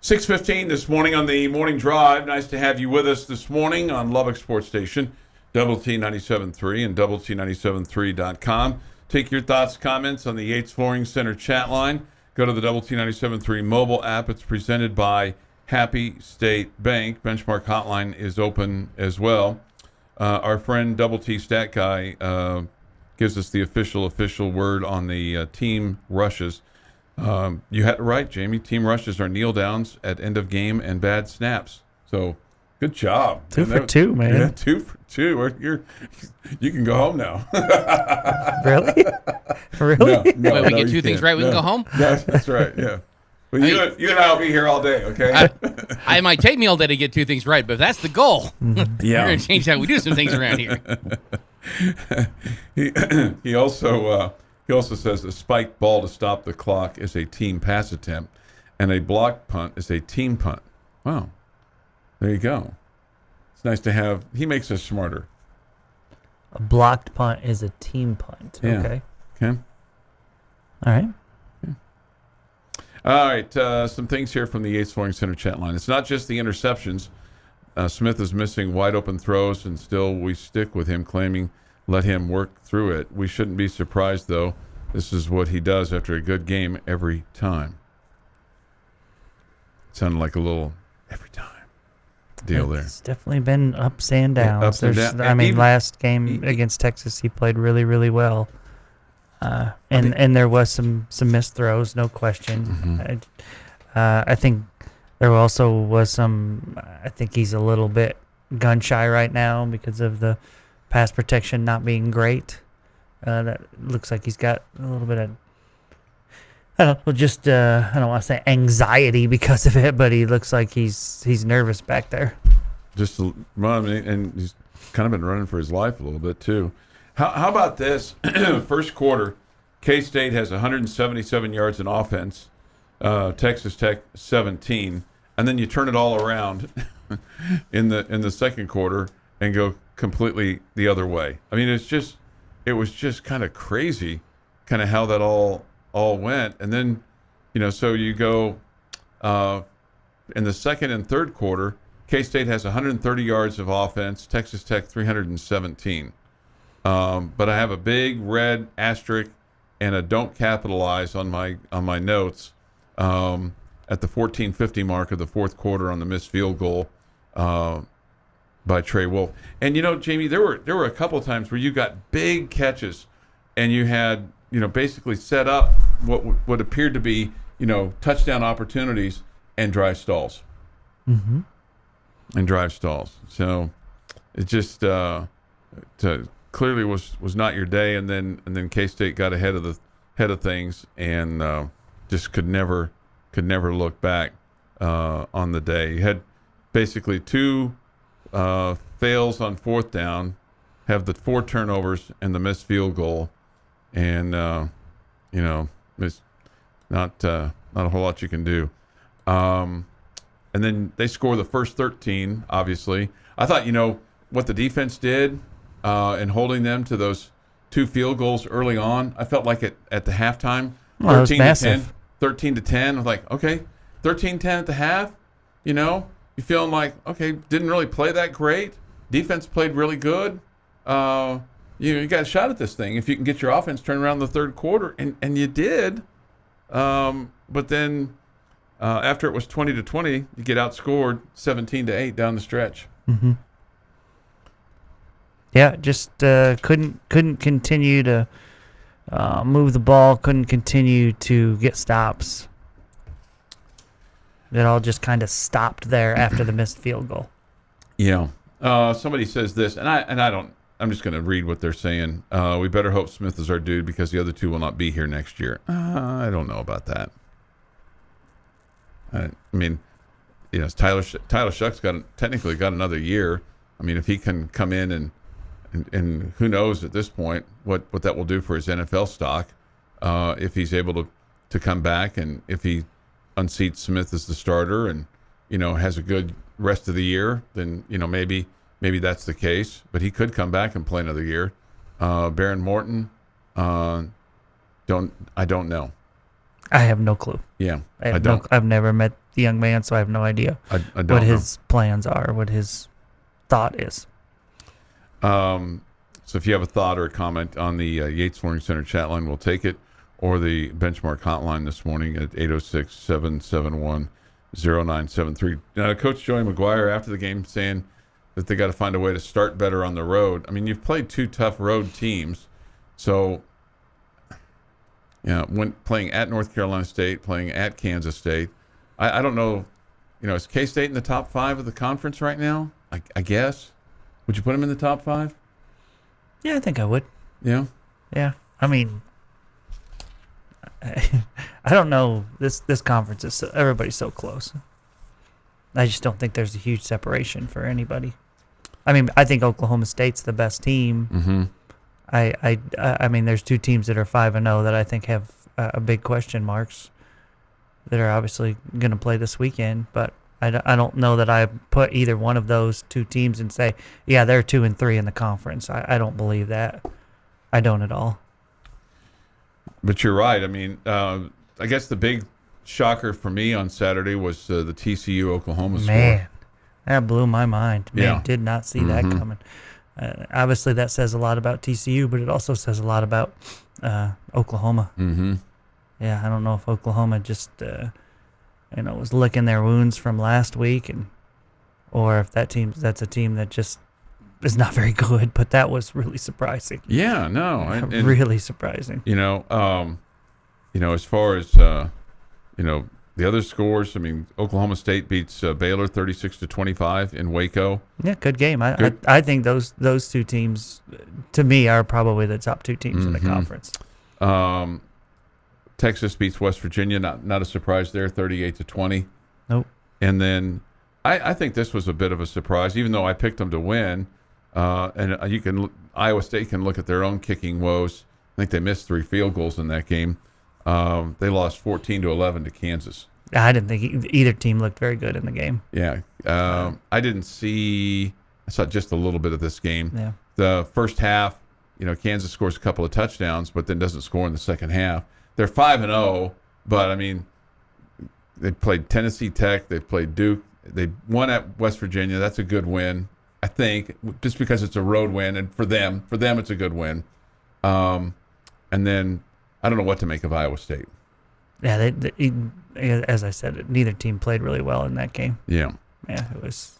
6:15 this morning on the Morning Drive. Nice to have you with us this morning on Lubbock Sports Station, Double T 97.3 and Double T 97.3.com. Take your thoughts, comments on the Yates Flooring Center chat line. Go to the Double T 97.3 mobile app. It's presented by Happy State Bank. Benchmark Hotline is open as well. Our friend Double T Stat Guy gives us the official word on the team rushes. You had it right, Jamie. Team rushes are kneel downs at end of game and bad snaps. So, good job. 2 for 2, man. Yeah, 2 for 2. You can go home now. Really? Really? No, wait, we get two things right, we can go home? That's right, yeah. Well, you and I will be here all day, okay? I might take me all day to get two things right, but if that's the goal, Yeah. we're going to change how we do some things around here. He also says a spiked ball to stop the clock is a team pass attempt, and a blocked punt is a team punt. Wow. There you go. It's nice to have. He makes us smarter. A blocked punt is a team punt. Yeah. Okay. Okay. All right. All right. Some things here from the Yates Flooring Center chat line. It's not just the interceptions. Smith is missing wide open throws, and still we stick with him, claiming let him work through it. We shouldn't be surprised, though. This is what he does after a good game every time. Sounded like a little every time deal there. It's definitely been ups and downs. Yeah, ups and downs. Last game against Texas, he played really, really well. And there was some missed throws, no question. Mm-hmm. I think there also was some. I think he's a little bit gun shy right now because of the pass protection not being great. That looks like he's got a little bit of. I don't want to say anxiety because of it, but he looks like he's nervous back there. And he's kind of been running for his life a little bit too. How about this? First quarter, K-State has 177 yards in offense, Texas Tech 17, and then you turn it all around in the second quarter and go completely the other way. I mean, it was just kind of crazy, kind of how that all went. And then, so you go in the second and third quarter, K-State has 130 yards of offense, Texas Tech 317. But I have a big red asterisk and a don't capitalize on my notes at the 14:50 mark of the fourth quarter on the missed field goal by Trey Wolf. And Jamie, there were a couple of times where you got big catches, and you had basically set up what appeared to be touchdown opportunities and drive stalls. Mm-hmm. And drive stalls. So it just clearly was not your day, and then K-State got ahead of things and just could never look back on the day. You had basically two fails on fourth down, have the 4 turnovers and the missed field goal, and it's not a whole lot you can do. And then they score the first 13. Obviously, I thought what the defense did in holding them to those 2 field goals early on. I felt like at the halftime, 13 to 10. I was like, okay, 13-10 at the half. You feeling like, okay, didn't really play that great. Defense played really good. You got a shot at this thing if you can get your offense turned around in the third quarter, and you did. But then after it was 20-20, you get outscored 17-8 down the stretch. Mm-hmm. Yeah, just couldn't continue to move the ball, couldn't continue to get stops. It all just kind of stopped there after the missed field goal. Yeah. Somebody says this, and I'm just going to read what they're saying. We better hope Smith is our dude because the other 2 will not be here next year. I don't know about that. I mean, Tyler Shuck's technically got another year. I mean, if he can come in and who knows at this point what that will do for his NFL stock, if he's able to come back, and if he unseats Smith as the starter and has a good rest of the year, then maybe that's the case. But he could come back and play another year. Baron Morton, I don't know. I have no clue. Yeah, I've never met the young man, so I have no idea I don't what know. his plans are, what his thought is. So if you have a thought or a comment on the Yates Learning Center chat line, we'll take it, or the Benchmark hotline this morning at 806-771-0973. Coach Joey McGuire after the game saying that they got to find a way to start better on the road. I mean, you've played two tough road teams, so when playing at North Carolina State, playing at Kansas State, I don't know, is K-State in the top 5 of the conference right now? I guess. Would you put them in the top 5? Yeah, I think I would. Yeah. Yeah. I mean, I don't know. This conference is everybody's so close. I just don't think there's a huge separation for anybody. I mean, I think Oklahoma State's the best team. Mm-hmm. I mean, there's two teams that are 5-0 that I think have a big question marks that are obviously going to play this weekend, but I don't know that I put either one of those two teams and say, yeah, they're 2 and 3 in the conference. I don't believe that. I don't at all. But you're right. I mean, I guess the big shocker for me on Saturday was the TCU Oklahoma score. Man, that blew my mind. Man, Yeah. did not see that coming. Obviously, that says a lot about TCU, but it also says a lot about Oklahoma. Mm-hmm. Yeah, I don't know if Oklahoma just was licking their wounds from last week, or if that's a team that just is not very good. But that was really surprising. Yeah, no, and really surprising. As far as the other scores, I mean, Oklahoma State beats Baylor 36-25 in Waco. Yeah, good game. Good. I think those two teams, to me, are probably the top two teams in the conference. Texas beats West Virginia. Not a surprise there, 38-20. Nope. And then I think this was a bit of a surprise, even though I picked them to win. And Iowa State can look at their own kicking woes. I think they missed 3 field goals in that game. They lost 14-11 to Kansas. I didn't think either team looked very good in the game. Yeah. I saw just a little bit of this game. Yeah. The first half, Kansas scores a couple of touchdowns, but then doesn't score in the second half. They're 5-0, but I mean, they played Tennessee Tech, they played Duke, they won at West Virginia. That's a good win, I think, just because it's a road win, and for them it's a good win. And then I don't know what to make of Iowa State. Yeah, as I said, neither team played really well in that game. Yeah. Yeah, it was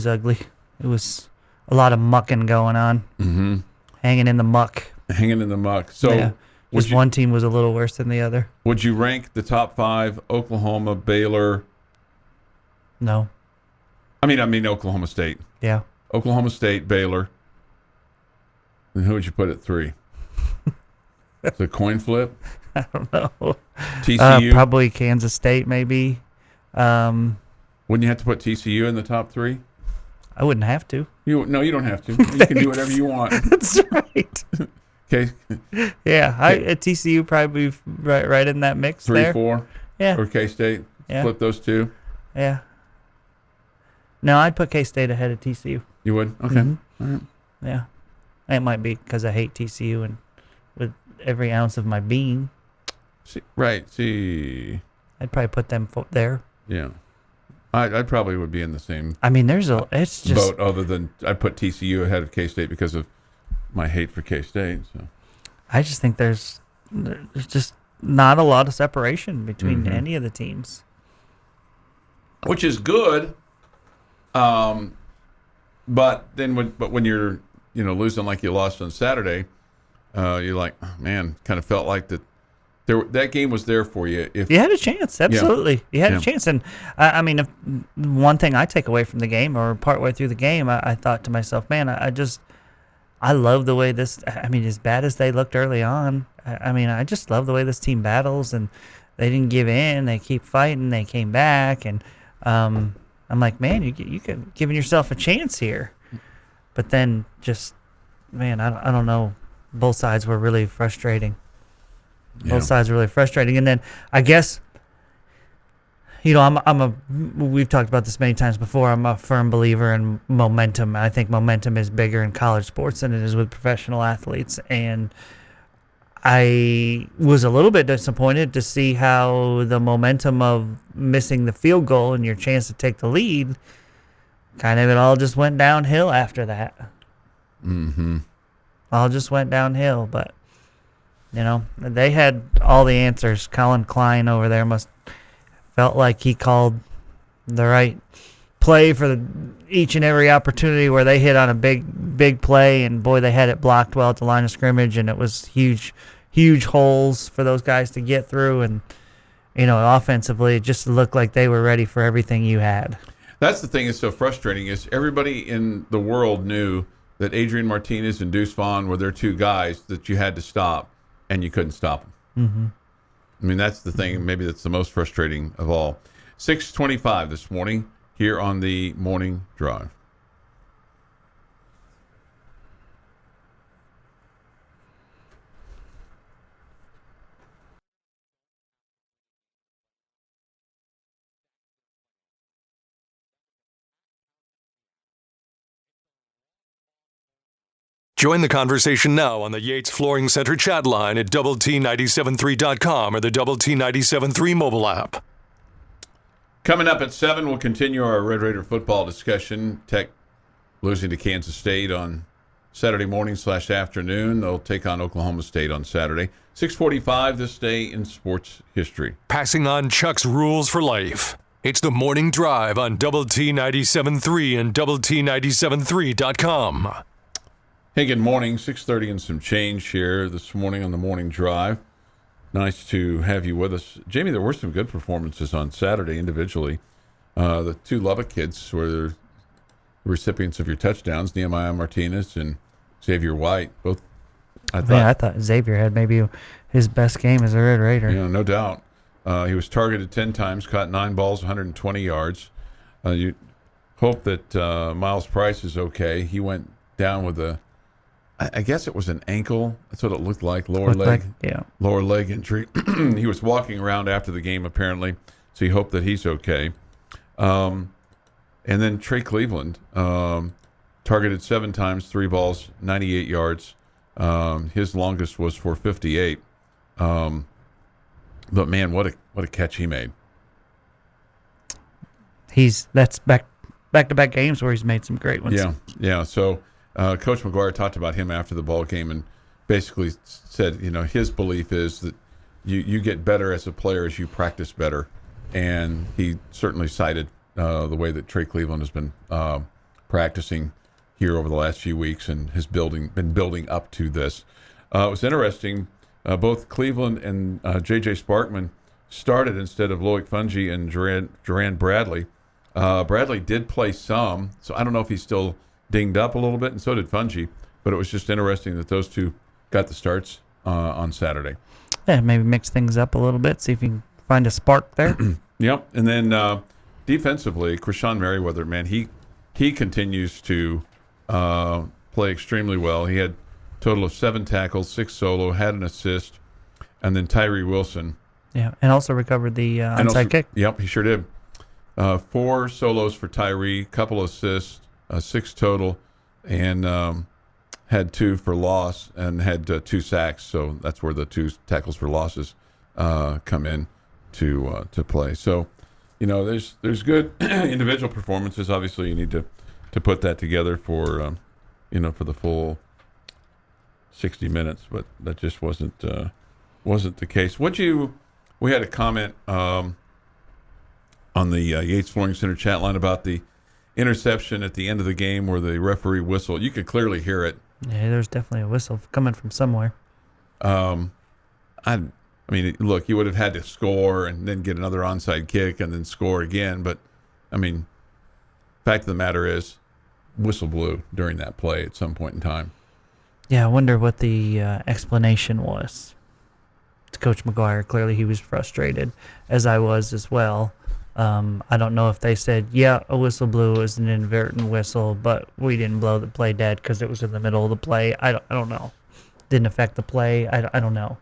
ugly. It was a lot of mucking going on. Mm-hmm. Hanging in the muck. So yeah. One team was a little worse than the other. Would you rank the top 5 Oklahoma, Baylor? No. I mean Oklahoma State. Yeah. Oklahoma State, Baylor. And who would you put at 3? It's a coin flip? I don't know. TCU? Probably Kansas State, maybe. Wouldn't you have to put TCU in the top 3? I wouldn't have to. You don't have to. You can do whatever you want. That's right. Okay. Yeah, at TCU probably right in that mix 3, there. 4? Yeah. Or K-State? Yeah. Flip those two? Yeah. No, I'd put K-State ahead of TCU. You would? Okay. Mm-hmm. All right. Yeah. It might be because I hate TCU and with every ounce of my being. See. I'd probably put them there. Yeah. I probably would be in the same I mean, it's just boat, other than I put TCU ahead of K-State because of my hate for K-State. So I just think there's just not a lot of separation between Mm-hmm. any of the teams. which is good. But when you're losing like you lost on Saturday, you're like, oh, man, kind of felt like that game was there for you. If You had a chance, absolutely. You had Yeah. a chance, and I mean, if one thing I take away from the game, or partway through the game, I thought to myself, man, I love the way this. I mean, as bad as they looked early on, I just love the way this team battles, and they didn't give in. They keep fighting. They came back, and I'm like, man, you could giving yourself a chance here, but then just, man, I don't know. Both sides were really frustrating. Yeah. Both sides were really frustrating, and then I guess, we've talked about this many times before. I'm a firm believer in momentum. I think momentum is bigger in college sports than it is with professional athletes, and I was a little bit disappointed to see how the momentum of missing the field goal and your chance to take the lead, kind of it all just went downhill after that. Mm-hmm. All just went downhill, but they had all the answers. Colin Klein over there felt like he called the right play for each and every opportunity where they hit on a big play, and boy, they had it blocked well at the line of scrimmage, and it was huge holes for those guys to get through, and offensively it just looked like they were ready for everything you had. That's the thing that's so frustrating is everybody in the world knew that Adrian Martinez and Deuce Vaughn were their two guys that you had to stop, and you couldn't stop them. Mm-hmm. I mean, that's the thing. Maybe that's the most frustrating of all. 6:25 this morning here on the Morning Drive. Join the conversation now on the Yates Flooring Center chat line at WT973.com or the WT973 mobile app. Coming up at 7, we'll continue our Red Raider football discussion. Tech losing to Kansas State on Saturday morning/afternoon. They'll take on Oklahoma State on Saturday. 6:45 this day in sports history. Passing on Chuck's rules for life. It's the Morning Drive on WT973 and WT973.com. Hey, good morning. 6:30 and some change here this morning on the Morning Drive. Nice to have you with us. Jamie, there were some good performances on Saturday individually. The two Lubbock kids were the recipients of your touchdowns, Nehemiah Martinez and Xavier White. Both, I thought Xavier had maybe his best game as a Red Raider. No doubt. He was targeted 10 times, caught 9 balls, 120 yards. You hope that Miles Price is okay. He went down with I guess it was an ankle. That's what it looked like. Lower leg injury. He was walking around after the game apparently, so you hope that he's okay. And then Trey Cleveland targeted 7 times, 3 balls, 98 yards. His longest was for 58. But man, what a catch he made. That's back-to-back games where he's made some great ones. Yeah. So. Coach McGuire talked about him after the ball game and basically said, his belief is that you get better as a player as you practice better. And he certainly cited the way that Trey Cleveland has been practicing here over the last few weeks and has been building up to this. It was interesting. Both Cleveland and J.J. Sparkman started instead of Loic Fungi and Duran Bradley. Bradley did play some, so I don't know if he's still dinged up a little bit, and so did Fungi, but it was just interesting that those two got the starts on Saturday. Yeah, maybe mix things up a little bit, see if you can find a spark there. Yep, and then defensively, Krishawn Merriweather, man, he continues to play extremely well. He had a total of 7 tackles, 6 solo, had an assist, and then Tyree Wilson. Yeah, and also recovered the onside kick. Yep, he sure did. 4 solos for Tyree, couple assists, 6 total, and had 2 for loss and had 2 sacks. So that's where the 2 tackles for losses come in to play. So, there's good individual performances. Obviously, you need to put that together for for the full 60 minutes, but that just wasn't the case. We had a comment on the Yates Flooring Center chat line about the interception at the end of the game where the referee whistled. You could clearly hear it. Yeah, there's definitely a whistle coming from somewhere. I mean, look, you would have had to score and then get another onside kick and then score again. But, I mean, fact of the matter is, whistle blew during that play at some point in time. Yeah, I wonder what the explanation was. To Coach McGuire, clearly he was frustrated, as I was as well. I don't know if they said, a whistle blew, it was an inadvertent whistle, but we didn't blow the play dead because it was in the middle of the play. I don't know. Didn't affect the play. I don't know.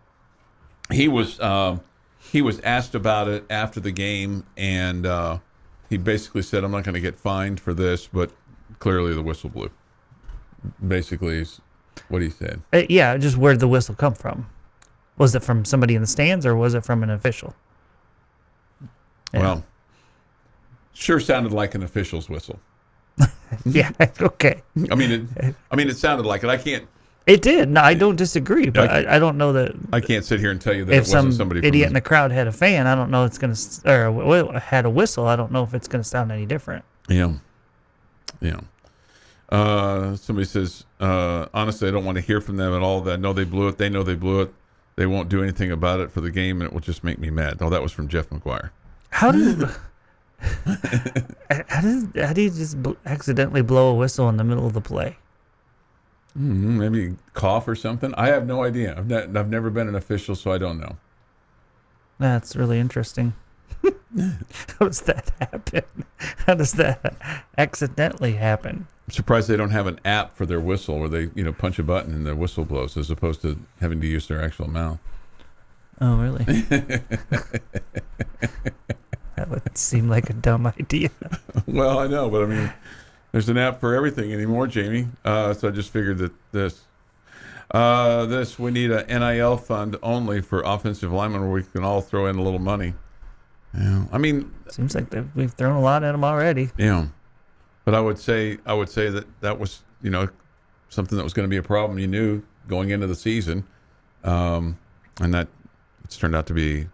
He was asked about it after the game, and he basically said, I'm not going to get fined for this, but clearly the whistle blew. Basically is what he said. Just where did the whistle come from? Was it from somebody in the stands or was it from an official? Yeah. Well, sure sounded like an official's whistle. Yeah. Okay. I mean, it sounded like it. I can't. It did. No, I don't disagree, but I don't know that. I can't sit here and tell you that If it wasn't some somebody idiot in from the crowd had a fan, I don't know it's going to, or had a whistle, I don't know if it's going to sound any different. Yeah. Somebody says, honestly, I don't want to hear from them at all. I know they blew it. They know they blew it. They won't do anything about it for the game, and it will just make me mad. Oh, that was from Jeff McGuire. How do you just accidentally blow a whistle in the middle of the play? Maybe cough or something. I have no idea. I've never been an official, so I don't know. That's really interesting. How does that happen? How does that accidentally happen? I'm surprised they don't have an app for their whistle where they, punch a button and the whistle blows as opposed to having to use their actual mouth. Oh, really? That would seem like a dumb idea. Well, I know, but I mean, there's an app for everything anymore, Jamie. So I just figured that we need a NIL fund only for offensive linemen where we can all throw in a little money. Yeah, I mean, seems like we've thrown a lot at them already. Yeah, but I would say that was something that was going to be a problem. You knew going into the season, and that it's turned out to be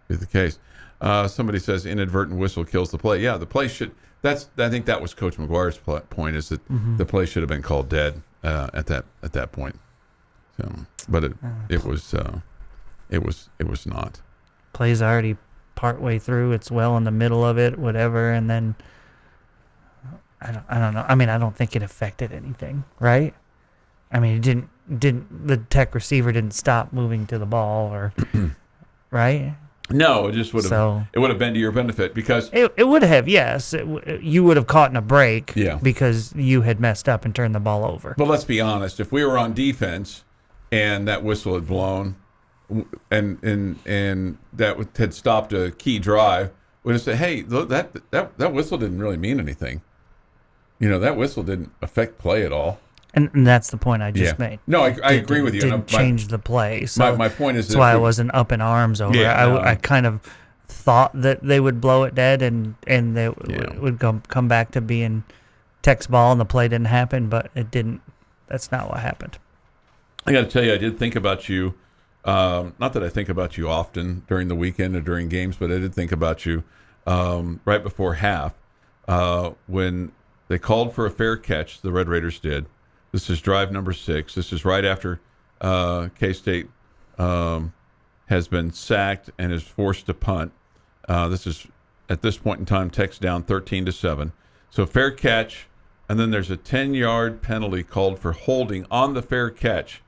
the case. Somebody says inadvertent whistle kills the play. Yeah, the play should. I think that was Coach McGuire's point, is that the play should have been called dead at that point. So, but it was not. Play's already partway through. It's well in the middle of it, whatever, and then I don't know. I mean, I don't think it affected anything, right? I mean, it didn't the tech receiver didn't stop moving to the ball, or right? No, it just would have. It would have been to your benefit because it would have. Yes, you would have caught in a break. Yeah. Because you had messed up and turned the ball over. But let's be honest. If we were on defense and that whistle had blown, and that had stopped a key drive, we'd have said, "Hey, that whistle didn't really mean anything. That whistle didn't affect play at all." And that's the point I just made. No, I agree with you. Didn't change the play. So my point is that's why I wasn't up in arms over it. I kind of thought that they would blow it dead and they would come back to being Tech's ball and the play didn't happen, but it didn't. That's not what happened. I got to tell you, I did think about you. Not that I think about you often during the weekend or during games, but I did think about you right before half when they called for a fair catch. The Red Raiders did. This is drive number 6. This is right after K-State has been sacked and is forced to punt. This is, at this point in time, Tech's down 13-7. So fair catch, and then there's a 10-yard penalty called for holding on the fair catch.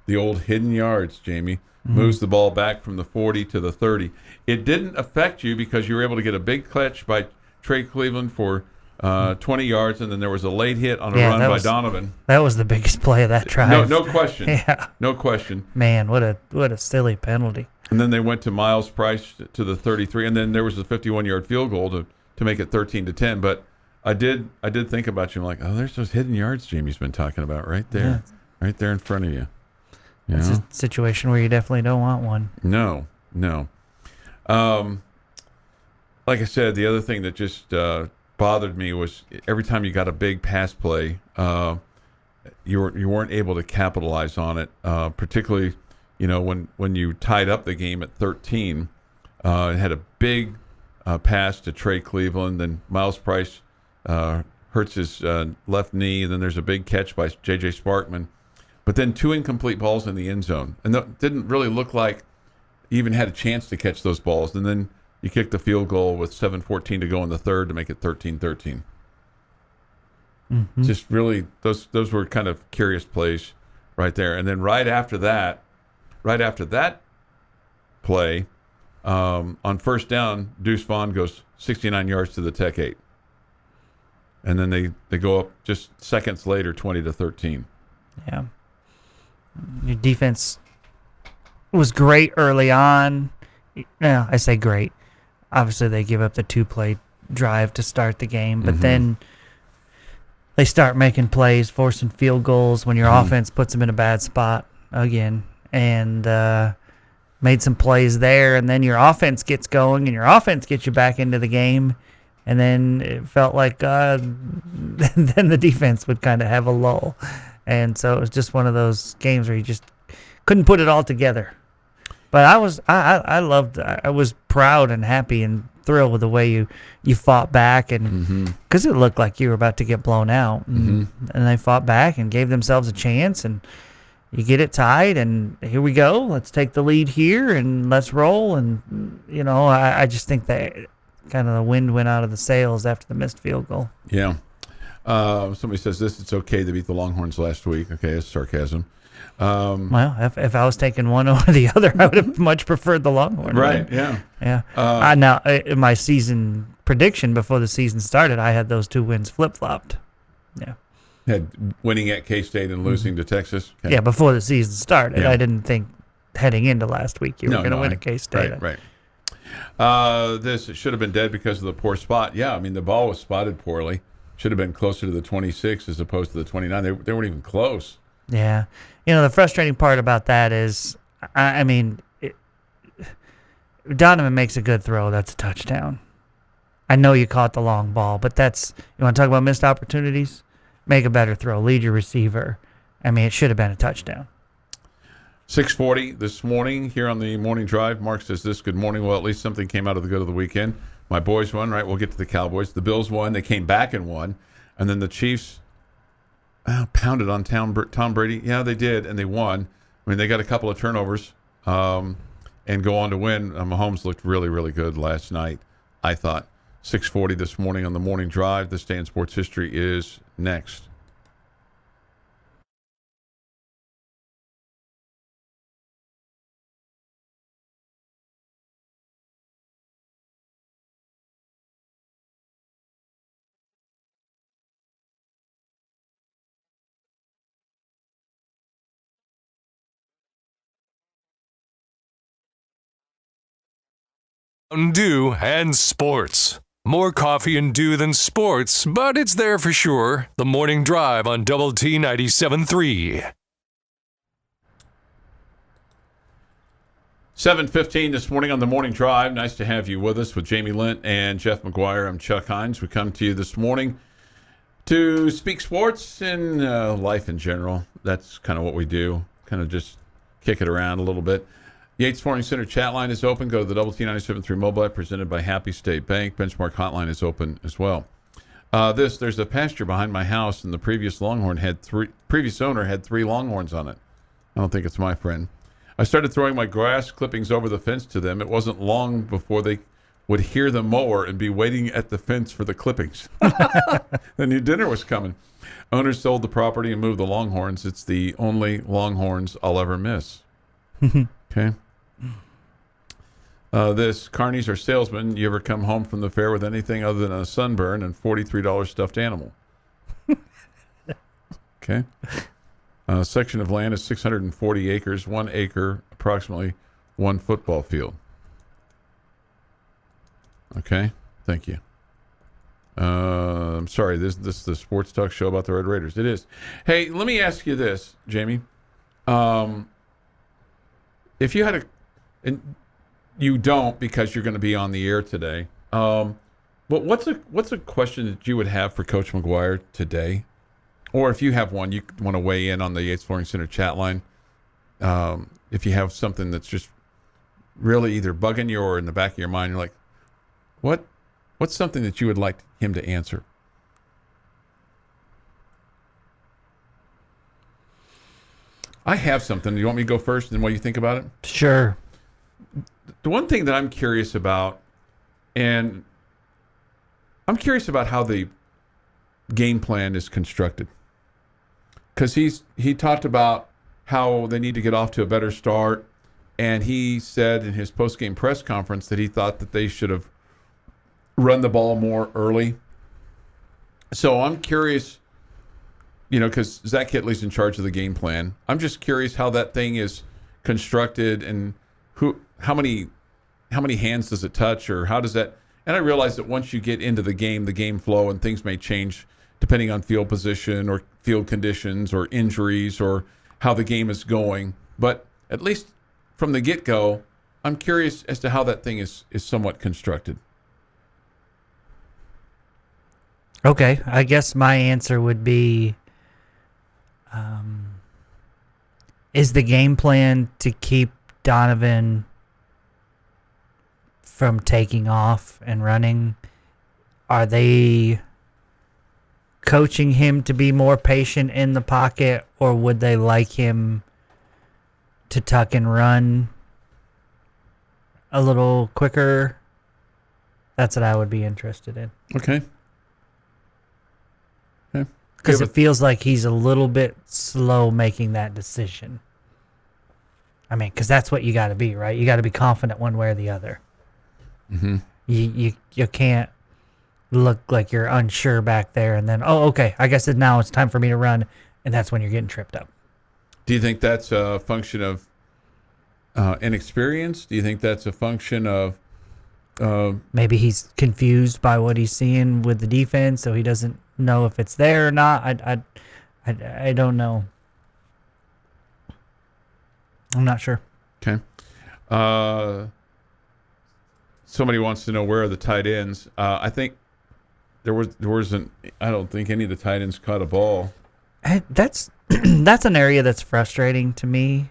The old hidden yards, Jamie, moves the ball back from the 40 to the 30. It didn't affect you because you were able to get a big catch by Trey Cleveland for 20 yards, and then there was a late hit on a run by Donovan. That was the biggest play of that drive. No question. Yeah. No question. Man, what a silly penalty. And then they went to Miles Price to the 33, and then there was a 51-yard field goal to make it 13-10. But I did think about you. I'm like, oh, there's those hidden yards Jamie's been talking about right there, right there in front of you. It's a situation where you definitely don't want one. No. Like I said, the other thing that just bothered me was every time you got a big pass play, you weren't able to capitalize on it. Particularly, when you tied up the game at 13, it had a big pass to Trey Cleveland. Then Miles Price hurts his left knee, and then there's a big catch by J.J. Sparkman. But then 2 incomplete balls in the end zone, and that didn't really look like you even had a chance to catch those balls. And then you kicked the field goal with 7:14 to go in the third to make it 13-13. Just really, those were kind of curious plays right there. And then right after that play, on first down, Deuce Vaughn goes 69 yards to the Tech 8. And then they go up just seconds later, 20-13. Yeah. Your defense was great early on. No, I say great. Obviously, they give up the 2-play drive to start the game, but then they start making plays, forcing field goals when your offense puts them in a bad spot again. And made some plays there, and then your offense gets going, and your offense gets you back into the game, and then it felt like then the defense would kind of have a lull, and so it was just one of those games where you just couldn't put it all together. But I was proud and happy and thrilled with the way you fought back, and because it looked like you were about to get blown out, and they fought back and gave themselves a chance, and you get it tied, and here we go. Let's take the lead here and let's roll. And I just think that kind of the wind went out of the sails after the missed field goal. Yeah. Somebody says this: it's okay to beat the Longhorns last week. Okay, it's sarcasm. Well, if I was taking one over the other, I would have much preferred the Longhorn. Right. Yeah. Yeah. Now, in my season prediction before the season started, I had those 2 wins flip-flopped. Yeah. Had winning at K-State and losing to Texas. Okay. Yeah, before the season started. Yeah. I didn't think heading into last week you were going to win at K-State. Right. It should have been dead because of the poor spot. Yeah, I mean, the ball was spotted poorly. Should have been closer to the 26 as opposed to the 29. They weren't even close. Yeah. The frustrating part about that is, Donovan makes a good throw. That's a touchdown. I know you caught the long ball, but you want to talk about missed opportunities? Make a better throw. Lead your receiver. It should have been a touchdown. 6:40 this morning here on the morning drive. Mark says this: good morning. Well, at least something came out of the good of the weekend. My boys won, right? We'll get to the Cowboys. The Bills won. They came back and won. And then the Chiefs pounded on Tom Brady. Yeah, they did, and they won. They got a couple of turnovers and go on to win. Mahomes looked really, really good last night, I thought. 6:40 this morning on the morning drive. This Day in Sports History is next. Dew and sports. More coffee and dew than sports, but it's there for sure. The Morning Drive on Double T 97.3. 7:15 this morning on the morning drive. Nice to have you with us with Jamie Lent and Jeff McGuire. I'm Chuck Hines. We come to you this morning to speak sports and life in general. That's kind of what we do. Kind of just kick it around a little bit. Yates Flooring Center chat line is open. Go to the Double T 97.3 mobile app presented by Happy State Bank. Benchmark hotline is open as well. There's a pasture behind my house, and the previous owner had 3 Longhorns on it. I don't think it's my friend. I started throwing my grass clippings over the fence to them. It wasn't long before they would hear the mower and be waiting at the fence for the clippings. The new dinner was coming. Owners sold the property and moved the Longhorns. It's the only Longhorns I'll ever miss. Okay. Carnies are salesmen. You ever come home from the fair with anything other than a sunburn and $43 stuffed animal? Okay. Section of land is 640 acres, 1 acre, approximately 1 football field. Okay. Thank you. I'm sorry. This is the sports talk show about the Red Raiders. It is. Hey, let me ask you this, Jamie. If you had and you don't because you're going to be on the air today. But what's a question that you would have for Coach McGuire today? Or if you have one, you want to weigh in on the Yates Flooring Center chat line. If you have something that's just really either bugging you or in the back of your mind, you're like, what's something that you would like him to answer? I have something. Do you want me to go first and then what you think about it? Sure. The one thing that I'm curious about, and I'm curious about how the game plan is constructed. Because he talked about how they need to get off to a better start, and he said in his post-game press conference that he thought that they should have run the ball more early. So I'm curious, because Zach Hitley's in charge of the game plan. I'm just curious how that thing is constructed and how many hands does it touch, or how does that? And I realize that once you get into the game flow, and things may change depending on field position or field conditions or injuries or how the game is going. But at least from the get-go, I'm curious as to how that thing is somewhat constructed. Okay, I guess my answer would be, is the game plan to keep Donovan from taking off and running? Are they coaching him to be more patient in the pocket, or would they like him to tuck and run a little quicker? That's what I would be interested in. Okay. Because it feels like he's a little bit slow making that decision. I mean, because that's what you got to be, right? You got to be confident one way or the other. Mm-hmm. You can't look like you're unsure back there and then, oh, okay, I guess now it's time for me to run, and that's when you're getting tripped up. Do you think that's a function of inexperience? Do you think that's a function of maybe he's confused by what he's seeing with the defense, so he doesn't know if it's there or not? I don't know. I'm not sure. Okay. Somebody wants to know where are the tight ends. I think there wasn't. I don't think any of the tight ends caught a ball. That's that's an area that's frustrating to me.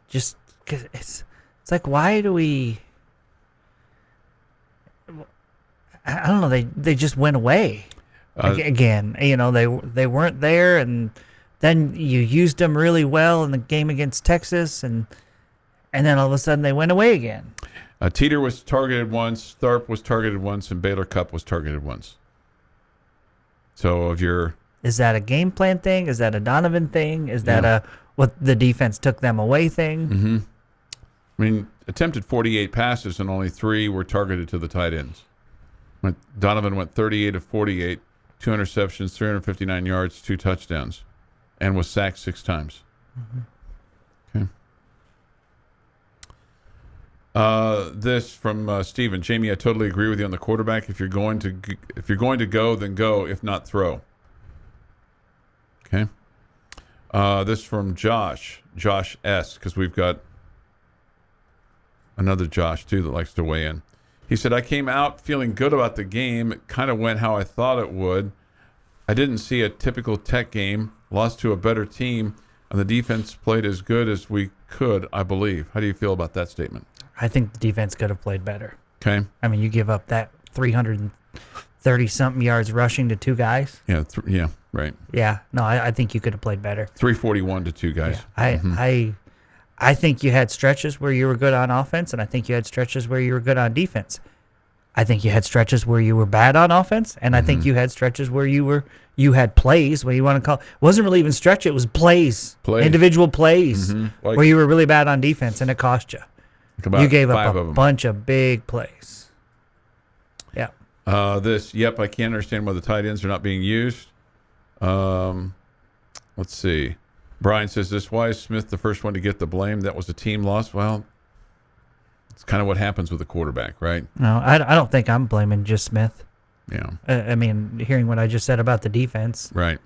Just 'cause it's like, why do we? I don't know. They just went away again. You know, they weren't there, and then you used them really well in the game against Texas, and then all of a sudden they went away again. Teeter was targeted once, Tharp was targeted once, and Baylor Cup was targeted once. So is that a game plan thing? Is that a Donovan thing? Is that a what the defense took them away thing? Mm-hmm. I mean, attempted 48 passes and only 3 were targeted to the tight ends. Donovan went 38 of 48, 2 interceptions, 359 yards, 2 touchdowns, and was sacked 6 times. Mm-hmm. Okay. This from Steven. Jamie, I totally agree with you on the quarterback. If you're going to go, then go. If not, throw. Okay. This from Josh S. Because we've got another Josh too that likes to weigh in. He said, I came out feeling good about the game. It kind of went how I thought it would. I didn't see a typical Tech game. Lost to a better team, and the defense played as good as we could, I believe. How do you feel about that statement? I think the defense could have played better. Okay. I mean, you give up that 330-something yards rushing to 2 guys. Yeah, yeah, right. Yeah, no, I think you could have played better. 341 to 2 guys. Yeah. I think you had stretches where you were good on offense, and I think you had stretches where you were good on defense. I think you had stretches where you were bad on offense, and I think you had stretches where you had plays, what you want to call it. Wasn't really even stretch, it was plays. Individual plays where you were really bad on defense, and it cost you. You gave up a bunch of big plays. Yeah. I can't understand why the tight ends are not being used. Let's see. Brian says why is Smith the first one to get the blame? That was a team loss. Well, it's kind of what happens with a quarterback, right? No, I don't think I'm blaming just Smith. Yeah. I mean, hearing what I just said about the defense. Right.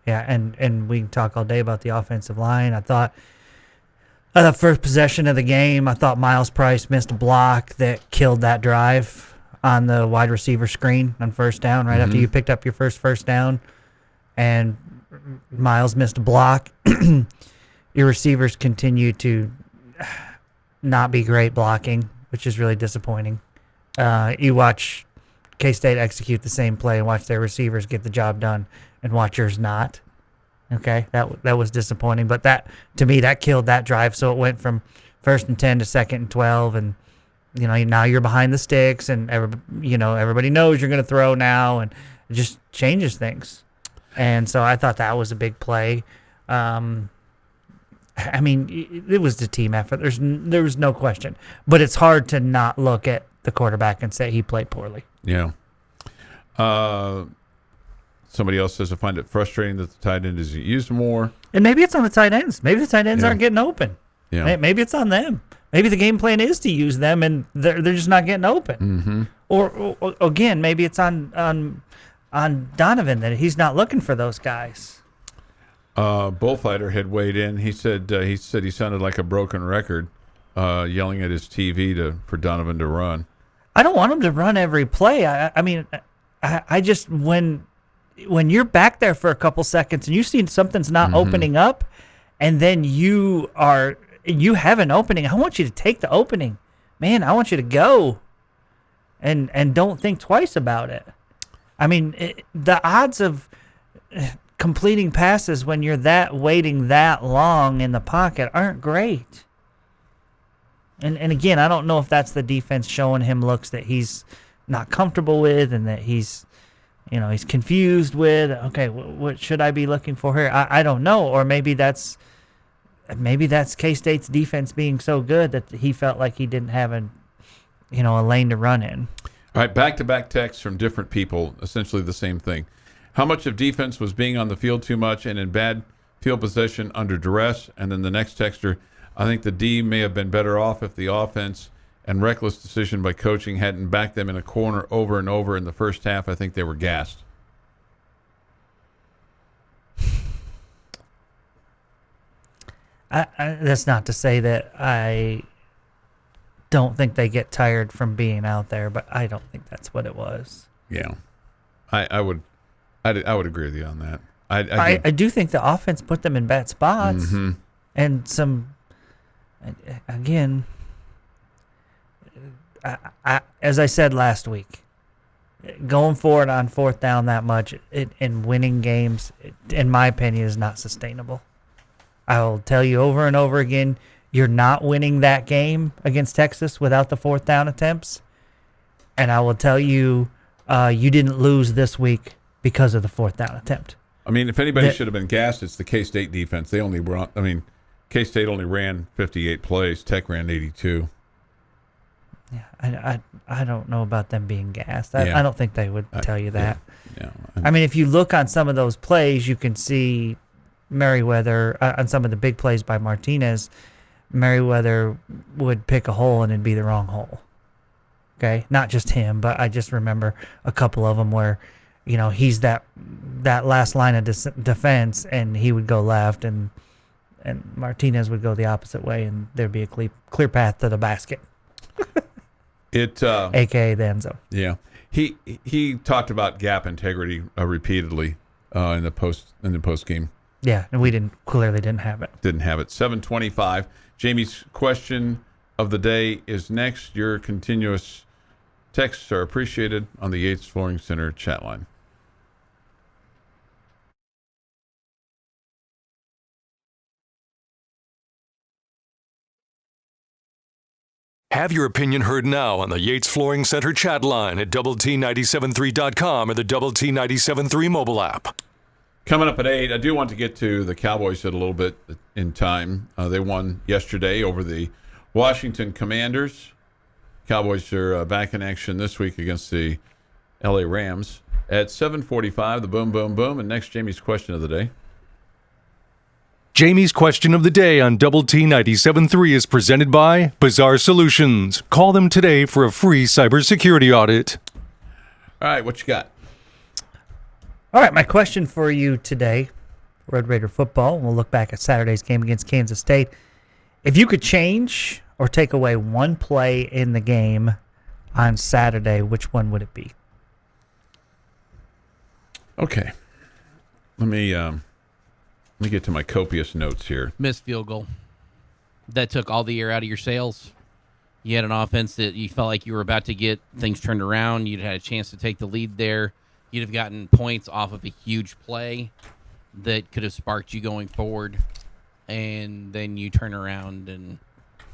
Yeah, and we can talk all day about the offensive line. I thought the first possession of the game, I thought Miles Price missed a block that killed that drive on the wide receiver screen on first down, right after you picked up your first down. And Miles missed a block. Your receivers continue to not be great blocking, which is really disappointing. You watch K-State execute the same play and watch their receivers get the job done, and watch yours not. Okay, that was disappointing. But that, to me, that killed that drive. So it went from 1st and 10 to 2nd and 12, and now you're behind the sticks, and everybody knows you're going to throw now, and it just changes things. And so I thought that was a big play. I mean, it was the team effort. There was no question. But it's hard to not look at the quarterback and say he played poorly. Yeah. Somebody else says, I find it frustrating that the tight end isn't used more. And maybe it's on the tight ends. Maybe the tight ends aren't getting open. Yeah. Maybe it's on them. Maybe the game plan is to use them, and they're just not getting open. Mm-hmm. Or again, maybe it's on Donovan that he's not looking for those guys. Bullfighter had weighed in. He said he sounded like a broken record. yelling at his TV for Donovan to run. I don't want him to run every play. I mean, I just when you're back there for a couple seconds and you see something's not opening up, and then you have an opening, I want you to take the opening, man. I want you to go, and don't think twice about it. I mean, the odds of completing passes when you're waiting that long in the pocket aren't great. And again, I don't know if that's the defense showing him looks that he's not comfortable with and that he's confused with. Okay, what should I be looking for here? I don't know. Or maybe that's K-State's defense being so good that he felt like he didn't have a lane to run in. All right, back-to-back texts from different people, essentially the same thing. How much of defense was being on the field too much and in bad field possession under duress? And then the next texter, I think the D may have been better off if the offense and reckless decision by coaching hadn't backed them in a corner over and over in the first half. I think they were gassed. That's not to say that I don't think they get tired from being out there, but I don't think that's what it was. Yeah, I would agree with you on that. I do think the offense put them in bad spots, and some. Again, as I said last week, going forward on fourth down that much and winning games, in my opinion, is not sustainable. I will tell you over and over again, you're not winning that game against Texas without the fourth down attempts. And I will tell you, you didn't lose this week because of the fourth down attempt. I mean, if anybody should have been gassed, it's the K-State defense. They only run. I mean, K-State only ran 58 plays. Tech ran 82. Yeah, I don't know about them being gassed. I don't think they would tell you that. Yeah. I mean, if you look on some of those plays, you can see Merriweather, on some of the big plays by Martinez, Merriweather would pick a hole and it'd be the wrong hole. Okay? Not just him, but I just remember a couple of them where, he's that last line of defense and he would go left and Martinez would go the opposite way, and there'd be a clear path to the basket. AKA the end zone. Yeah, he talked about gap integrity repeatedly in the post game. Yeah, and we clearly didn't have it. 7:25. Jamie's question of the day is next. Your continuous texts are appreciated on the Yates Flooring Center chat line. Have your opinion heard now on the Yates Flooring Center chat line at doublet973.com or the Double T 97.3 mobile app. Coming up at 8, I do want to get to the Cowboys a little bit in time. They won yesterday over the Washington Commanders. Cowboys are back in action this week against the LA Rams. At 7:45, the boom, boom, boom. And next, Jamie's question of the day. Jamie's question of the day on Double T 97.3 is presented by Bizarre Solutions. Call them today for a free cybersecurity audit. All right, what you got? All right, my question for you today, Red Raider football. We'll look back at Saturday's game against Kansas State. If you could change or take away one play in the game on Saturday, which one would it be? Okay. Let me get to my copious notes here. Missed field goal. That took all the air out of your sails. You had an offense that you felt like you were about to get things turned around. You'd had a chance to take the lead there. You'd have gotten points off of a huge play that could have sparked you going forward. And then you turn around and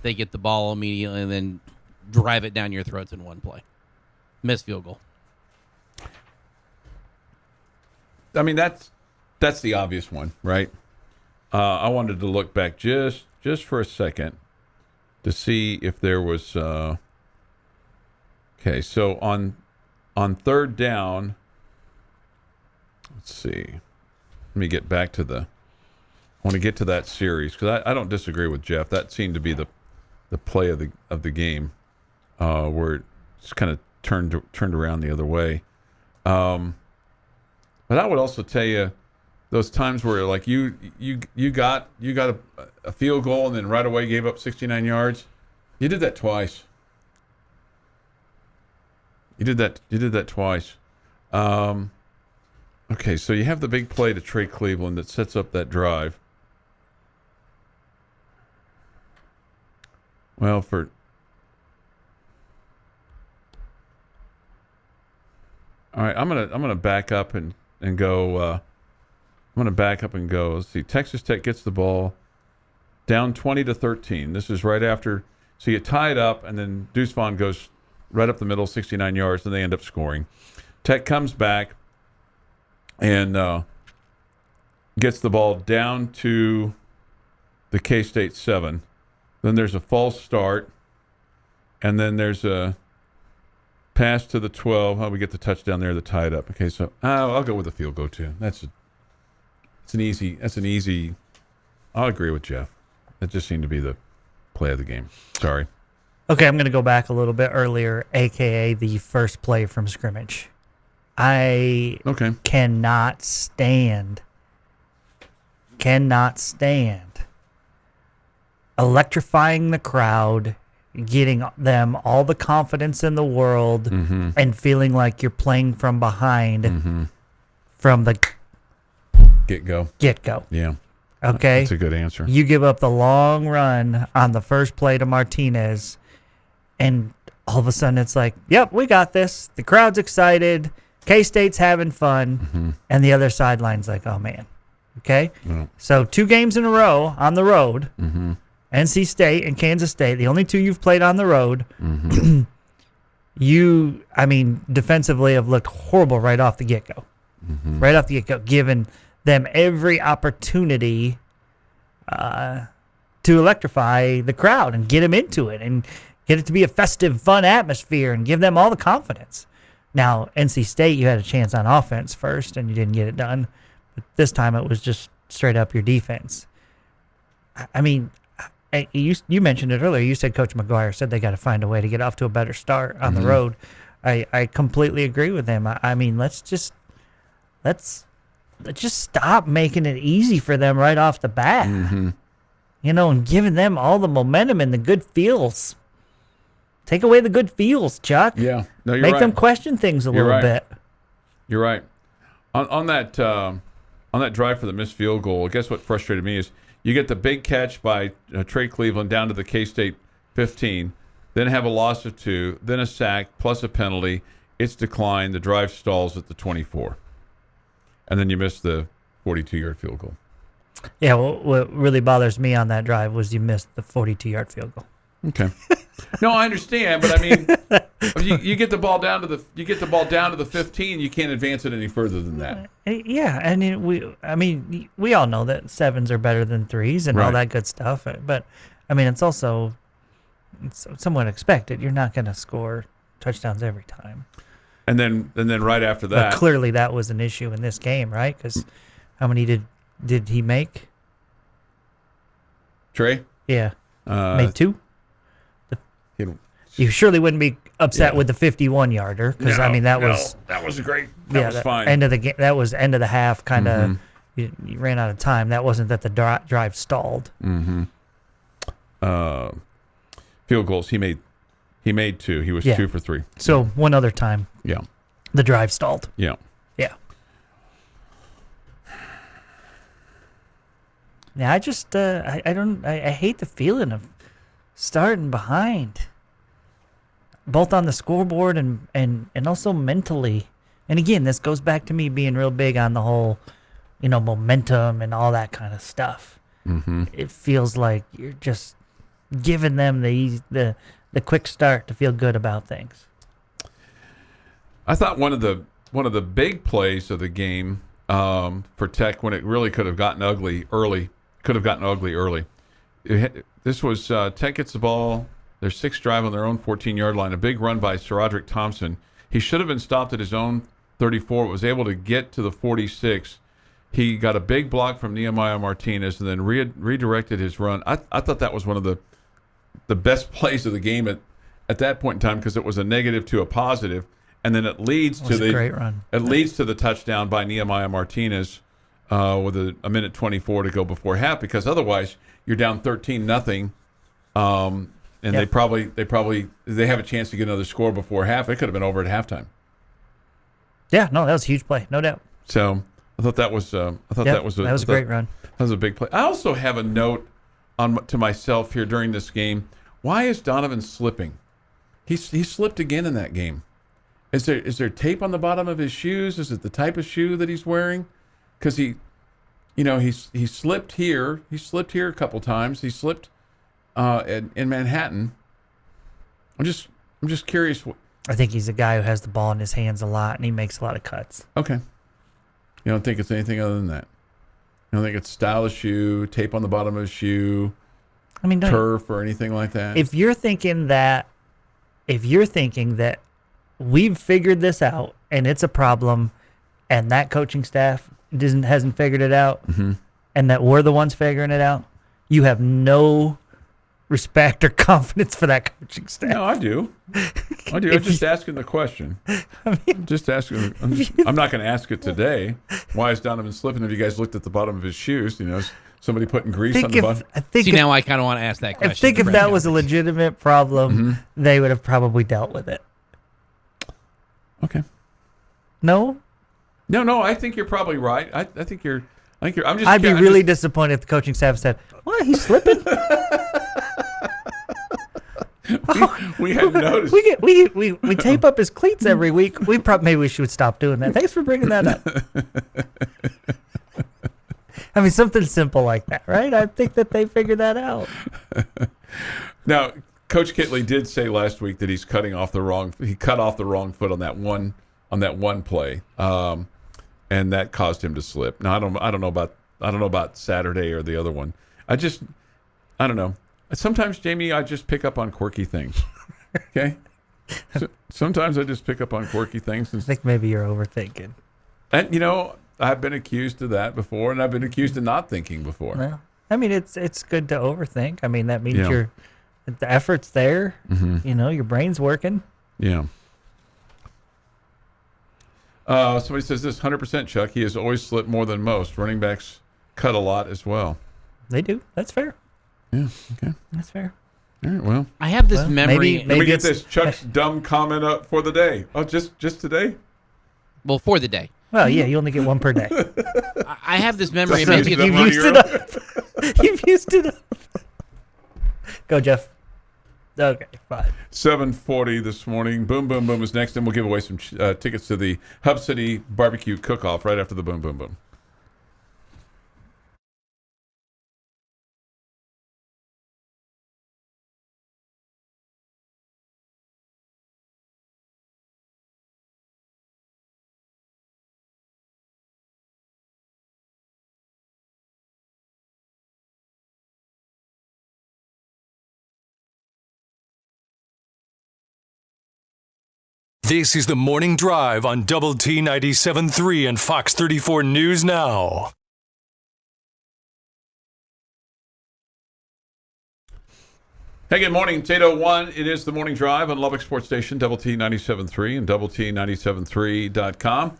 they get the ball immediately and then drive it down your throats in one play. Missed field goal. I mean, that's the obvious one, right? I wanted to look back just for a second to see if there was. Okay, so on third down, let's see. Let me get back to I want to get to that series because I don't disagree with Jeff. That seemed to be the play of the game where it's kind of turned around the other way. But I would also tell you those times where like you got a field goal and then right away gave up 69 yards. You did that twice. You did that twice. Okay, so you have the big play to Trey Cleveland that sets up that drive. Well, all right, I'm gonna back up and go. I'm gonna back up and go. Let's see. Texas Tech gets the ball down 20-13. This is right after. So you tie it up, and then Deuce Vaughn goes right up the middle, 69 yards, and they end up scoring. Tech comes back and gets the ball down to the K-State 7. Then there's a false start, and then there's a pass to the 12. Oh, we get the touchdown there to tie it up. Okay, so I'll go with the field goal too. That's an easy. I'll agree with Jeff. That just seemed to be the play of the game. Sorry. Okay, I'm going to go back a little bit earlier, a.k.a. the first play from scrimmage. I cannot stand electrifying the crowd, getting them all the confidence in the world, and feeling like you're playing from behind from the get-go. Yeah. Okay? That's a good answer. You give up the long run on the first play to Martinez, and all of a sudden it's like, yep, we got this. The crowd's excited. K-State's having fun. And the other sideline's like, oh, man. Okay? Yeah. So 2 games in a row on the road, NC State and Kansas State, the only 2 you've played on the road, defensively have looked horrible right off the get-go. Right off the get-go, giving them every opportunity to electrify the crowd and get them into it and get it to be a festive, fun atmosphere and give them all the confidence. Now, NC State, you had a chance on offense first and you didn't get it done. But this time it was just straight up your defense. I mean, you mentioned it earlier. You said Coach McGuire said they got to find a way to get off to a better start on the road. I completely agree with him. I mean, let's just stop making it easy for them right off the bat. And giving them all the momentum and the good feels. Take away the good feels, Chuck. Yeah. No, you're Make right. them question things a little bit. You're right. On that drive for the missed field goal, guess what frustrated me is you get the big catch by Trey Cleveland down to the K-State 15, then have a loss of 2, then a sack plus a penalty. It's declined. The drive stalls at the 24. And then you miss the 42-yard field goal. Yeah, what really bothers me on that drive was you missed the 42-yard field goal. Okay. No, I understand, but I mean, you get the ball down to the 15, you can't advance it any further than that. Yeah, and we all know that 7s are better than 3s and all that good stuff. But I mean, it's also somewhat expected. You're not going to score touchdowns every time. And then right after that, but clearly that was an issue in this game, right? Because how many did he make? Trey? Yeah, made 2. You surely wouldn't be upset with the 51-yarder because that was great. That was fine. End of the game. That was end of the half. Kind of, you ran out of time. That wasn't that the drive stalled. Field goals. He made 2. He was 2 for 3. So one other time. Yeah. The drive stalled. Yeah. Yeah. Yeah. I just I hate the feeling of starting behind, both on the scoreboard and also mentally. And again, this goes back to me being real big on the whole, momentum and all that kind of stuff. It feels like you're just giving them the quick start to feel good about things. I thought one of the big plays of the game for Tech, when it really could have gotten ugly early. This was Tech gets the ball, their 6th drive on their own 14-yard line, a big run by SaRodorick Thompson. He should have been stopped at his own 34, was able to get to the 46. He got a big block from Nehemiah Martinez and then redirected his run. I thought that was one of the best plays of the game at that point in time because it was a negative to a positive, and then it leads to the great run. It leads to the touchdown by Nehemiah Martinez with a minute 24 to go before half, because otherwise you're down 13-0, and Yep. they have a chance to get another score before half. It could have been over at halftime. Yeah, no, that was a huge play, no doubt. So I thought that was That was a great run. That was a big play. I also have a note to myself here during this game. Why is Donovan slipping? He slipped again in that game. Is there tape on the bottom of his shoes? Is it the type of shoe that he's wearing? Because he slipped here. He slipped here a couple times. He slipped in Manhattan. I'm just curious. I think he's a guy who has the ball in his hands a lot, and he makes a lot of cuts. Okay. You don't think it's anything other than that? You don't think it's style of shoe, tape on the bottom of his shoe, I mean, turf, or anything like that? if you're thinking that we've figured this out and it's a problem, and that coaching staff hasn't figured it out, and that we're the ones figuring it out, you have no respect or confidence for that coaching staff. No, I do. I'm just asking the question. I'm just asking. I'm not going to ask it today. Why is Donovan slipping? Have you guys looked at the bottom of his shoes? Is somebody putting grease on the bottom? Now I kind of want to ask that question. I think if that was a legitimate problem, they would have probably dealt with it. Okay. No? No. I think you're probably right. I think you're. I'm just. I'd be really disappointed if the coaching staff said, "What? He's slipping." we hadn't noticed. We tape up his cleats every week. Maybe we should stop doing that. Thanks for bringing that up. I mean, something simple like that, right? I think that they figured that out. Now, Coach Kitley did say last week that he cut off the wrong foot on that one play, and that caused him to slip. Now, I don't know about Saturday or the other one. I don't know. Sometimes, Jamie, I just pick up on quirky things. Okay? Sometimes I just pick up on quirky things. I think maybe you're overthinking. And, I've been accused of that before, and I've been accused of not thinking before. Well, I mean, it's good to overthink. I mean, that means the effort's there. Your brain's working. Yeah. Somebody says this, 100% Chuck. He has always slipped more than most. Running backs cut a lot as well. They do. That's fair. Yeah, okay. That's fair. All right, well. I have this memory. Let me get this Chuck's dumb comment up for the day. Oh, just today? Well, for the day. Well, yeah, you only get one per day. I have this memory. You've You've used it up. You've used it up. Go, Jeff. Okay, fine. 7:40 this morning. Boom, boom, boom is next, and we'll give away some tickets to the Hub City Barbecue Cook-Off right after the boom, boom, boom. This is the Morning Drive on Double T 97.3 and Fox 34 News Now. Hey, good morning. It's 8:01. It is the Morning Drive on Lubbock Sports Station, Double T 97.3 and Double T 97.3.com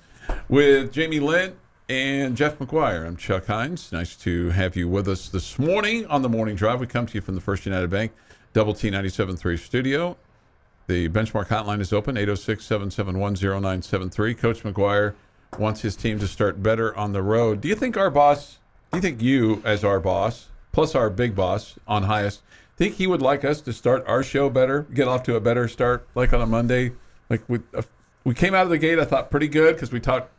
with Jamie Lynn and Jeff McGuire. I'm Chuck Hines. Nice to have you with us this morning on the Morning Drive. We come to you from the First United Bank Double T 97.3 studio. The Benchmark hotline is open, 806-771-0973. Coach McGuire wants his team to start better on the road. Do you think you as our boss, plus our big boss on highest, think he would like us to start our show better, get off to a better start, like on a Monday? Like we came out of the gate, I thought, pretty good because we talked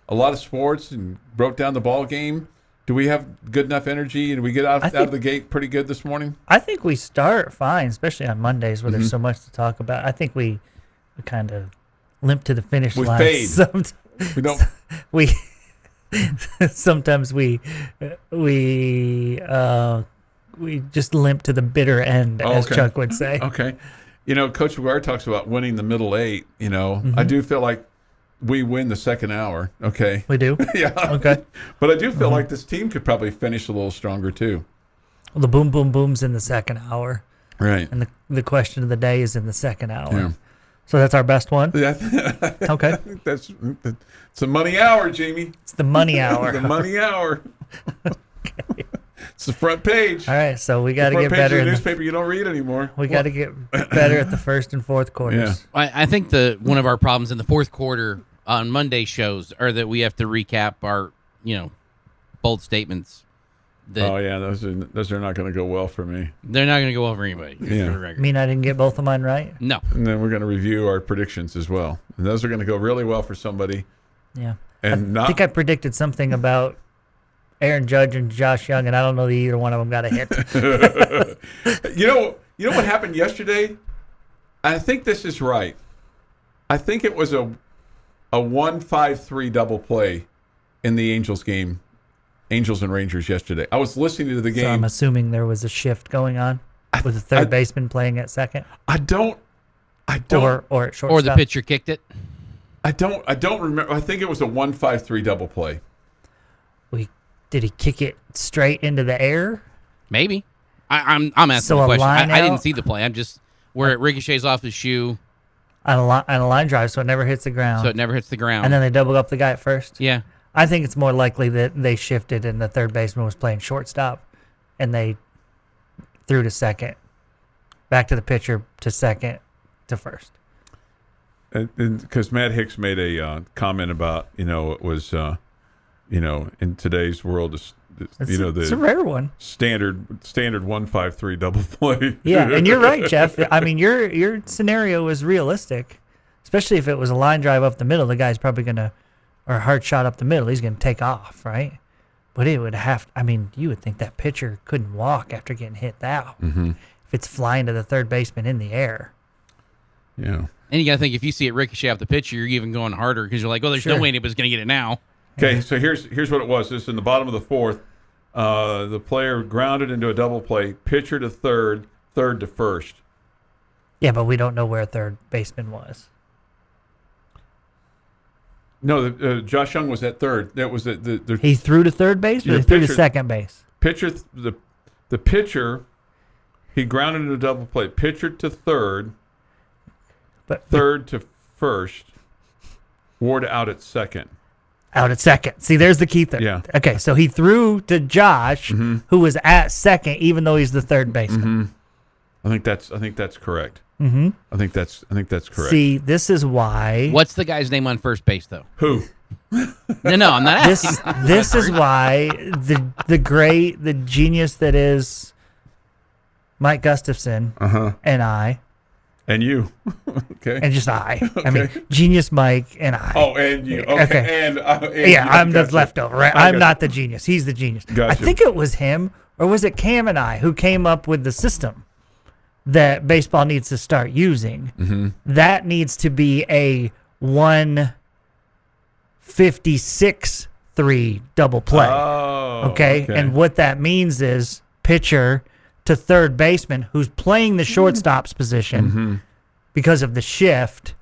a lot of sports and broke down the ball game. Do we have good enough energy, and we get out of the gate pretty good this morning? I think we start fine, especially on Mondays where there's so much to talk about. I think we kind of limp to the finish line. Fade. We don't. Sometimes we just limp to the bitter end, as Chuck would say. Okay. Coach McGuire talks about winning the middle eight. I do feel like we win the second hour. Okay. We do? Yeah. Okay. But I do feel like this team could probably finish a little stronger too. Well, the boom, boom, boom's in the second hour. Right. And the question of the day is in the second hour. Yeah. So that's our best one? Yeah. Okay. It's a money hour, Jamie. It's the money hour. The money hour. Okay. It's the front page. All right, so we got to Front get page better of in the the newspaper you don't read anymore. We got to get better at the first and fourth quarters. Yeah. I think one of our problems in the fourth quarter on Monday shows are that we have to recap our, bold statements. That Oh yeah, those are not going to go well for me. they're not going to go over anybody. Yeah. For the record. Mean I didn't get both of mine right? No. And then we're going to review our predictions as well, and those are going to go really well for somebody. Yeah. And I think I predicted something about Aaron Judge and Josh Young, and I don't know that either one of them got a hit. You know what happened yesterday? I think this is right. I think it was a 1-5-3 double play in the Angels game, Angels and Rangers yesterday. I was listening to the game. So I'm assuming there was a shift going on with the third baseman playing at second. I don't Or at shortstop. Or the pitcher kicked it. I don't remember. I think it was a 1-5-3 double play. Did he kick it straight into the air? Maybe. I'm asking So the a question. line I didn't out? see the play. I'm just where it ricochets off his shoe, On a line drive, so it never hits the ground. so it never hits the ground. And then they double up the guy at first. yeah. I think it's more likely that they shifted and the third baseman was playing shortstop, and they threw to second, back to the pitcher, to second, to first. Because Matt Hicks made a comment about it was in today's world It's a rare one. standard 1-5-3 double play. Yeah, and you're right, Jeff. I mean, your scenario is realistic, especially if it was a line drive up the middle. The guy's probably gonna, or a hard shot up the middle. He's gonna take off, right? But it would have. I mean, you would think that pitcher couldn't walk after getting hit that. Mm-hmm. If it's flying to the third baseman in the air. Yeah. And you got to think, if you see it ricochet off the pitcher, you're even going harder because you're like, oh, there's no Sure. way anybody's going to get it now. Okay, so here's what it was. This is in the bottom of the fourth. The player grounded into a double play. Pitcher to third, third to first. Yeah, but we don't know where third baseman was. No, Josh Young was at third. That was the He threw to third base, or Yeah, he threw to pitcher- second base. pitcher. The pitcher. He grounded into a double play. Pitcher to third, But third to first. Ward out at second. out at second. See, there's the key thing. Yeah. Okay, so he threw to Josh, who was at second, even though he's the third baseman. I think that's correct. Mm-hmm. I think that's correct. See, this is why. What's the guy's name on first base, though? Who? No, I'm not asking. This is why the genius that is Mike Gustafson and I, And you. Okay. and just I. I mean, genius Mike and I. Oh, and you. Okay. Okay. And yeah, you. I'm the Gotcha. leftover, right? I I'm gotcha. not the genius. He's the genius. I Gotcha. think it was him, or was it Cam and I who came up with the system that baseball needs to start using. Mm-hmm. That needs to be a 156-3 double play. Oh. Okay? And what that means is pitcher to third baseman who's playing the shortstop's position because of the shift.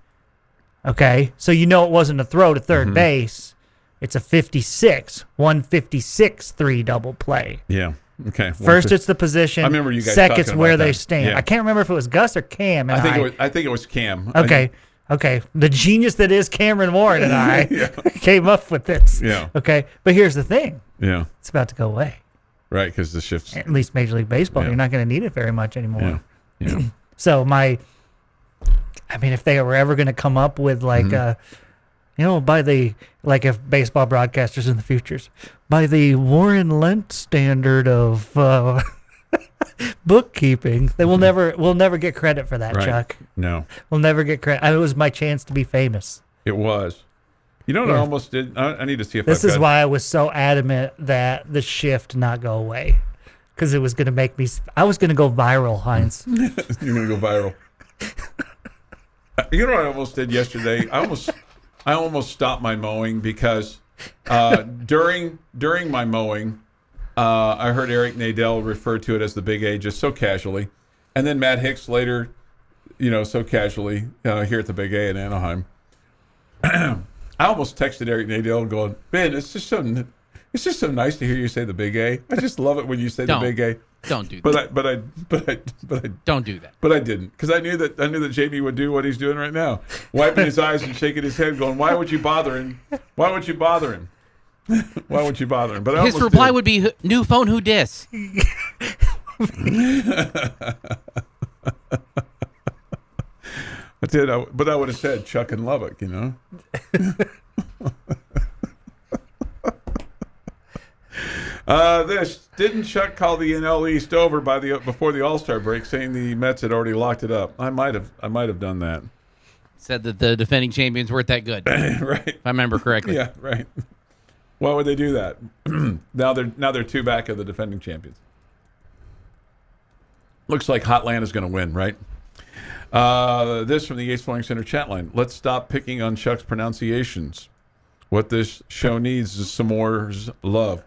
Okay? So you know it wasn't a throw to third base. It's a 156-3 double play. Yeah. Okay. First, it's the position. I remember you guys Second's talking where about they that. stand. Yeah. I can't remember if it was Gus or Cam. And I think it was Cam. Okay. Okay. The genius that is Cameron Warren and I came up with this. Yeah. Okay. But here's the thing. Yeah. It's about to go away. Right, because the shifts. At least Major League Baseball. Yeah. You're not going to need it very much anymore. Yeah. Yeah. So if they were ever going to come up with like, if baseball broadcasters in the futures, by the Warren Lent standard of bookkeeping, they we'll never get credit for that, Right. Chuck. No, We'll never get credit. It was my chance to be famous. it was. You know what I Yeah. almost did? I need to see if This I've is got- why I was so adamant that the shift not go away, because it was going to make me. I was going to go viral, Heinz. You're gonna go viral. You know what I almost did yesterday? I almost stopped my mowing because during my mowing, I heard Eric Nadel refer to it as the Big A just so casually, and then Matt Hicks later, so casually here at the Big A in Anaheim. I almost texted Eric Nadel going, "Man, it's just so nice to hear you say the Big A. I just love it when you say Don't. the Big A." Don't do that. But I Don't do that. but I didn't, because I knew that Jamie would do what he's doing right now, wiping his eyes and shaking his head, going, "Why would you bother him? Why would you bother him?" Why would you bother him? But I His almost reply did. would be, new phone, who dis? I did, but I would have said Chuck and Lubbock, you know. This didn't Chuck call the NL East over before the All-Star break, saying the Mets had already locked it up. I might have done that. Said that the defending champions weren't that good. Right. If I remember correctly. Yeah, right. Why would they do that? now they're two back of the defending champions. Looks like Hotland is going to win, right? This from the Yates Flooring Center chat line. Let's stop picking on Chuck's pronunciations. What this show needs is some more love.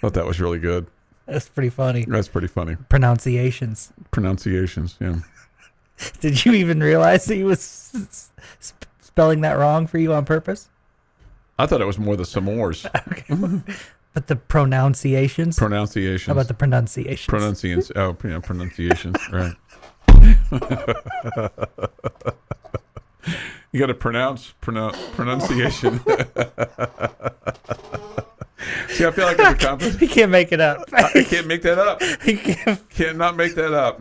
Thought that was really good. That's pretty funny. That's pretty funny. Pronunciations. Yeah. Did you even realize that he was spelling that wrong for you on purpose? I thought it was more the s'mores. Okay. But the pronunciations? Pronunciations. How about the pronunciations? Pronunciations. Oh, yeah, pronunciations. Right. You got to pronunciation. See, I feel like it's a competition. He can't make it up. I can't make that up. He can't. Cannot make that up.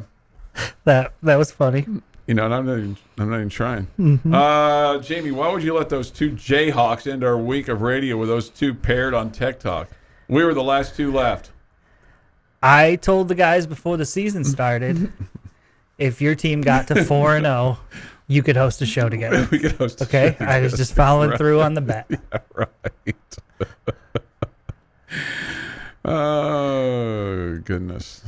That was funny. You know, and I'm not even trying. Mm-hmm. Jamie, why would you let those two Jayhawks end our week of radio with those two paired on Tech Talk? We were the last two left. I told the guys before the season started, if your team got to 4-0, you could host a show together. We could host. Okay, I was just following through on the bet. Yeah, right. Oh goodness.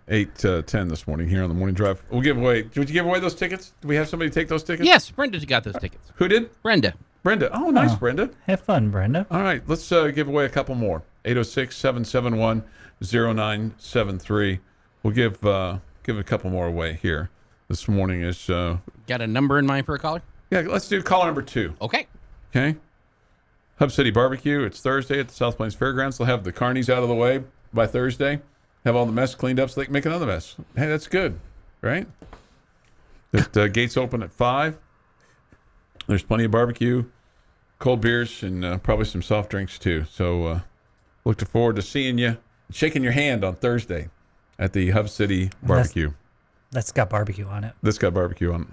8:10 this morning here on the morning drive. We'll give away. Did you give away those tickets? Do we have somebody take those tickets? Yes, Brenda got those tickets. Who did? Brenda. Brenda. Oh, nice, Oh. Brenda. Have fun, Brenda. All right, let's give away a couple more. 806-771-0973. We'll give a couple more away here this morning. Is Got a number in mind for a caller? yeah, let's do caller number 2. Okay. Okay. Hub City Barbecue. It's Thursday at the South Plains Fairgrounds. They'll have the carnies out of the way by Thursday. Have all the mess cleaned up so they can make another mess. Hey, that's good, right? The gates open at 5. There's plenty of barbecue, cold beers, and probably some soft drinks too. So looking forward to seeing you, shaking your hand on Thursday at the Hub City Barbecue. That's got barbecue on it. That's got barbecue on it.